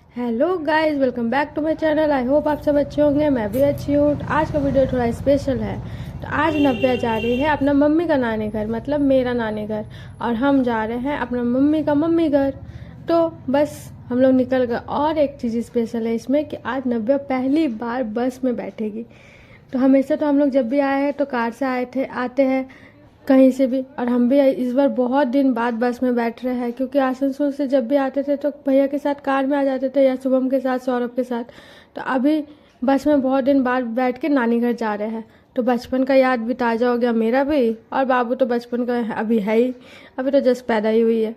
Hello guys, welcome back to my channel. I hope आप सब अच्छे होंगे। मैं भी अच्छी हूँ। आज का वीडियो थोड़ा स्पेशल है। तो आज नव्या जा रही है अपना मम्मी का नानी घर, मतलब मेरा नानी घर, और हम जा रहे हैं अपना मम्मी का मम्मी घर। तो बस हम लोग निकल गए। और एक चीज़ स्पेशल है इसमें कि आज नव्या पहली बार बस में बैठेगी। तो हमेशा तो हम लोग जब भी आए हैं तो कार से आते हैं कहीं से भी, और हम भी इस बार बहुत दिन बाद बस में बैठ रहे हैं, क्योंकि आसनसोल से जब भी आते थे तो भैया के साथ कार में आ जाते थे या शुभम के साथ, सौरभ के साथ। तो अभी बस में बहुत दिन बाद बैठ के नानी घर जा रहे हैं। तो बचपन का याद भी ताज़ा हो गया मेरा भी, और बाबू तो बचपन का अभी है ही, अभी तो जस्ट पैदा ही हुई है।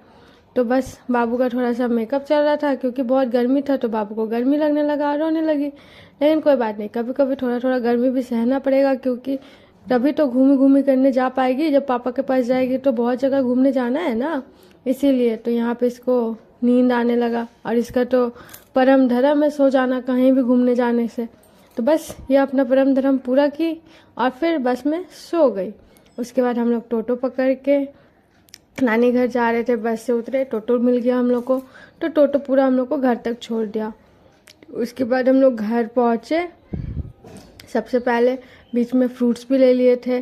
तो बस बाबू का थोड़ा सा मेकअप चल रहा था, क्योंकि बहुत गर्मी था तो बाबू को गर्मी लगने लगा और रोने लगी। लेकिन कोई बात नहीं, कभी कभी थोड़ा थोड़ा गर्मी भी सहना पड़ेगा, क्योंकि तभी तो घूमी घूमी करने जा पाएगी। जब पापा के पास जाएगी तो बहुत जगह घूमने जाना है ना, इसीलिए। तो यहाँ पे इसको नींद आने लगा, और इसका तो परम धर्म है सो जाना कहीं भी घूमने जाने से। तो बस ये अपना परम धर्म पूरा की और फिर बस में सो गई। उसके बाद हम लोग टोटो पकड़ के नानी घर जा रहे थे। बस से उतरे, टोटो मिल गया हम लोग को, तो टोटो पूरा हम लोग को घर तक छोड़ दिया। उसके बाद हम लोग घर पहुँचे। सबसे पहले बीच में फ्रूट्स भी ले लिए थे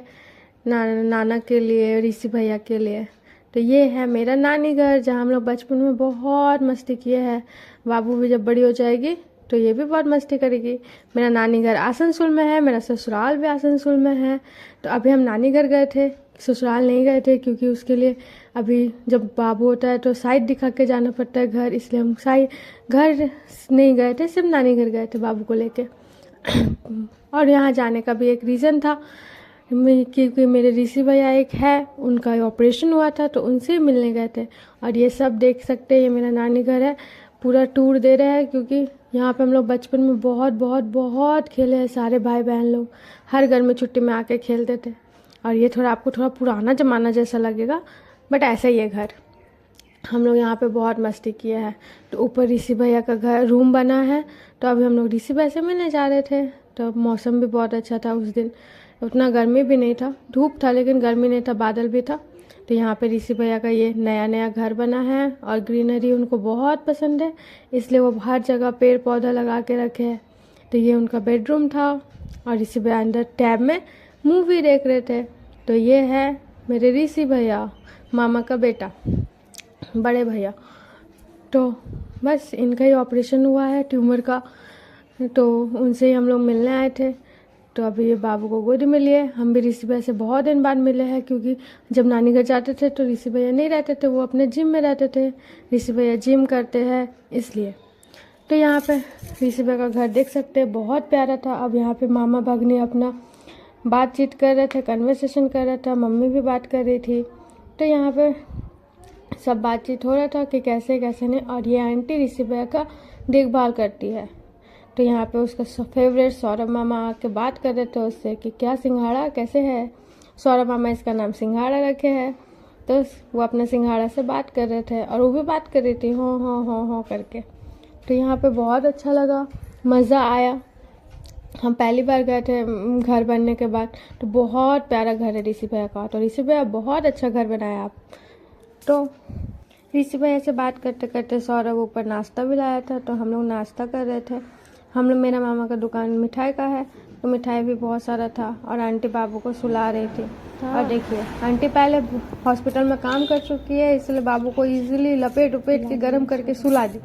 नाना के लिए, ऋषि भैया के लिए। तो ये है मेरा नानी घर, जहाँ हम लोग बचपन में बहुत मस्ती किए हैं। बाबू भी जब बड़ी हो जाएगी तो ये भी बहुत मस्ती करेगी। मेरा नानी घर आसनसोल में है, मेरा ससुराल भी आसनसोल में है। तो अभी हम नानी घर गए थे, ससुराल नहीं गए थे, क्योंकि उसके लिए अभी जब बाबू होता है तो साइड दिखा के जाना पड़ता है घर, इसलिए हम साइड घर नहीं गए थे, सिर्फ नानी घर गए थे बाबू को लेके। और यहाँ जाने का भी एक रीज़न था, क्योंकि मेरे ऋषि भैया एक है, उनका ऑपरेशन हुआ था तो उनसे मिलने गए थे। और ये सब देख सकते हैं, ये मेरा नानी घर है। पूरा टूर दे रहे हैं, क्योंकि यहाँ पे हम लोग बचपन में बहुत बहुत बहुत खेले हैं। सारे भाई बहन लोग हर गर्मी छुट्टी में आके खेलते थे। और ये थोड़ा आपको थोड़ा पुराना ज़माना जैसा लगेगा, बट ऐसा ही है घर। हम लोग यहाँ पे बहुत मस्ती किए हैं। तो ऊपर ऋषि भैया का घर रूम बना है, तो अभी हम लोग ऋषि भैया से मिलने जा रहे थे। तो मौसम भी बहुत अच्छा था उस दिन, उतना गर्मी भी नहीं था, धूप था लेकिन गर्मी नहीं था, बादल भी था। तो यहाँ पे ऋषि भैया का ये नया नया घर बना है, और ग्रीनरी उनको बहुत पसंद है, इसलिए वो हर जगह पेड़ पौधा लगा के रखे हैं। तो ये उनका बेडरूम था, और ऋषि भैया अंदर टैब में मूवी देख रहे थे। तो ये है मेरे ऋषि भैया, मामा का बेटा, बड़े भैया। तो बस इनका ही ऑपरेशन हुआ है ट्यूमर का, तो उनसे ही हम लोग मिलने आए थे। तो अभी ये बाबू को गोद में लिए। हम भी ऋषि भैया से बहुत दिन बाद मिले हैं, क्योंकि जब नानी घर जाते थे तो ऋषि भैया नहीं रहते थे, वो अपने जिम में रहते थे। ऋषि भैया जिम करते हैं इसलिए। तो यहाँ पे ऋषि भैया का घर देख सकते हैं, बहुत प्यारा था। अब यहाँ पे मामा भगनी अपना बातचीत कर रहे थे, कन्वर्सेशन कर रहा था, मम्मी भी बात कर रही थी। तो यहाँ पे सब बातचीत हो रहा था कि कैसे कैसे नहीं। और ये आंटी ऋषि भैया का देखभाल करती है। तो यहाँ पे उसका फेवरेट सौरभ मामा आके बात कर रहे थे उससे कि क्या सिंघाड़ा कैसे है। सौरभ मामा इसका नाम सिंघाड़ा रखे हैं। तो वो अपने सिंघाड़ा से बात कर रहे थे, और वो भी बात कर रही थी हो करके। तो यहाँ पे बहुत अच्छा लगा, मज़ा आया। हम पहली बार गए थे घर बनने के बाद। तो बहुत प्यारा घर है ऋषि भैया का। तो ऋषि भैया बहुत अच्छा घर बनाया आप। तो ऋषि भैया से बात करते करते सौरभ ऊपर नाश्ता भी लाया था, तो हम लोग नाश्ता कर रहे थे। हम लोग, मेरा मामा का दुकान मिठाई का है, तो मिठाई भी बहुत सारा था। और आंटी बाबू को सुला रही थी। और देखिए, आंटी पहले हॉस्पिटल में काम कर चुकी है, इसलिए बाबू को इजीली लपेट उपेट के गर्म करके सुला दी,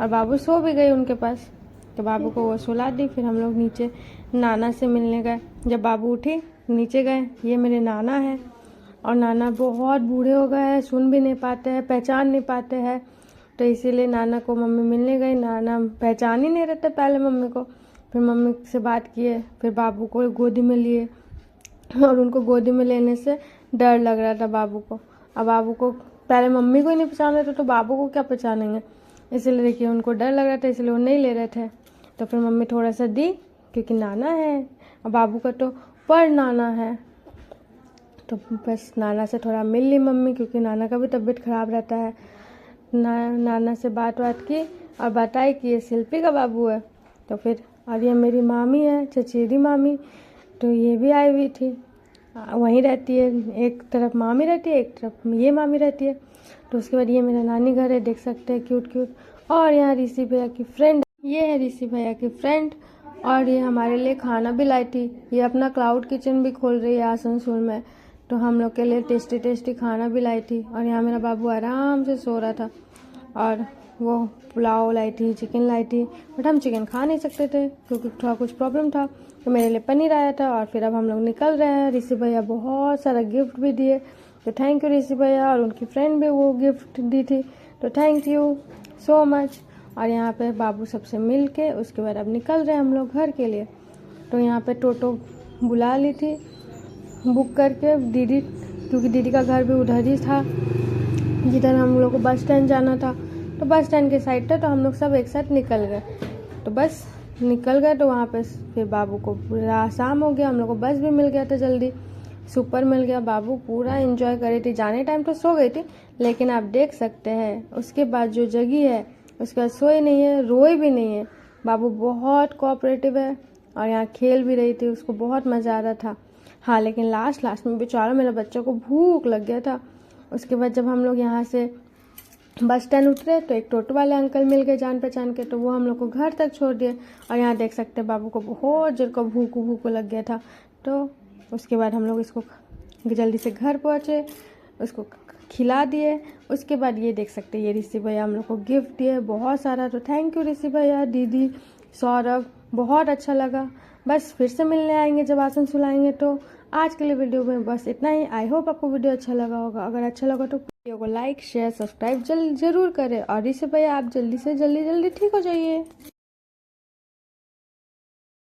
और बाबू सो भी गई उनके पास। तो बाबू को वो सुला दी। फिर हम लोग नीचे नाना से मिलने गए। जब बाबू उठी नीचे गए। ये मेरे नाना है, और नाना बहुत बूढ़े हो गए हैं, सुन भी नहीं पाते हैं, पहचान नहीं पाते हैं। तो इसीलिए नाना को मम्मी मिलने गई। नाना पहचान ही नहीं रहते पहले मम्मी को। फिर मम्मी से बात किए, फिर बाबू को गोदी में लिए, और उनको गोदी में लेने से डर लग रहा था बाबू को। अब बाबू को पहले मम्मी को ही नहीं पहचान रहे थे, तो बाबू को क्या पहचानेंगे। इसीलिए देखिए, उनको डर लग रहा था, इसलिए वो नहीं ले रहे थे। तो फिर मम्मी थोड़ा सा दी, क्योंकि नाना है, और बाबू का तो पर नाना है। तो बस नाना से थोड़ा मिल ली मम्मी, क्योंकि नाना का भी तबीयत ख़राब रहता है। नाना से बात की, और बताई कि ये शिल्पी का बाबू है। तो फिर, और ये मेरी मामी है, चचेरी मामी, तो ये भी आई हुई थी। वहीं रहती है, एक तरफ मामी रहती है, एक तरफ ये मामी रहती है। तो उसके बाद ये मेरा नानी घर है, देख सकते हैं क्यूट क्यूट। और यहाँ ऋषि भैया की फ्रेंड, ये है ऋषि भैया की फ्रेंड, और ये हमारे लिए खाना भी लाई थी। ये अपना क्लाउड किचन भी खोल रही है आसनसोल में, तो हम लोग के लिए टेस्टी टेस्टी खाना भी लाई थी। और यहाँ मेरा बाबू आराम से सो रहा था, और वो पुलाव लाई थी, चिकन लाई थी, बट हम चिकन खा नहीं सकते थे क्योंकि थोड़ा कुछ प्रॉब्लम था, तो मेरे लिए पनीर आया था। और फिर अब हम लोग निकल रहे हैं। ऋषि भैया बहुत सारा गिफ्ट भी दिए, तो थैंक यू ऋषि भैया, और उनकी फ्रेंड भी वो गिफ्ट दी थी, तो थैंक यू सो मच। और यहाँ पे बाबू सबसे मिल के उसके बाद अब निकल रहे हैं हम लोग घर के लिए। तो यहाँ पे टोटो बुला ली थी बुक करके दीदी, क्योंकि दीदी का घर भी उधर ही था जिधर हम लोग को बस स्टैंड जाना था। तो बस स्टैंड के साइड था, तो हम लोग सब एक साथ निकल गए। तो बस निकल गए, तो वहाँ पे फिर बाबू को पूरा शाम हो गया, हम लोग को बस भी मिल गया था जल्दी, सुपर मिल गया। बाबू पूरा एंजॉय कर रही थी। जाने टाइम तो सो गई थी, लेकिन आप देख सकते हैं उसके बाद जो जगी है उसके बाद सोई नहीं है, रोई भी नहीं है। बाबू बहुत कोऑपरेटिव है, और यहाँ खेल भी रही थी, उसको बहुत मज़ा आ रहा था। हाँ, लेकिन लास्ट में बेचारा मेरा बच्चा को भूख लग गया था। उसके बाद जब हम लोग यहाँ से बस स्टैंड उतरे, तो एक टोटो वाले अंकल मिल गए जान पहचान के, तो वो हम लोग को घर तक छोड़ दिए। और यहाँ देख सकते हैं बाबू को बहुत जोर का भूख लग गया था। तो उसके बाद हम लोग इसको जल्दी से घर पहुँचे, उसको खिला दिए। उसके बाद ये देख सकते हैं, ये ऋषि भैया हम लोग को गिफ्ट दिए बहुत सारा, तो थैंक यू ऋषि भैया, दीदी, सौरभ, बहुत अच्छा लगा। बस फिर से मिलने आएंगे जब आसनसोल आएंगे। तो आज के लिए वीडियो में बस इतना ही। आई होप आपको वीडियो अच्छा लगा होगा। अगर अच्छा लगा तो वीडियो को लाइक शेयर सब्सक्राइब जरूर करें। और ऋषि भैया आप जल्दी से जल्दी ठीक हो जाइए।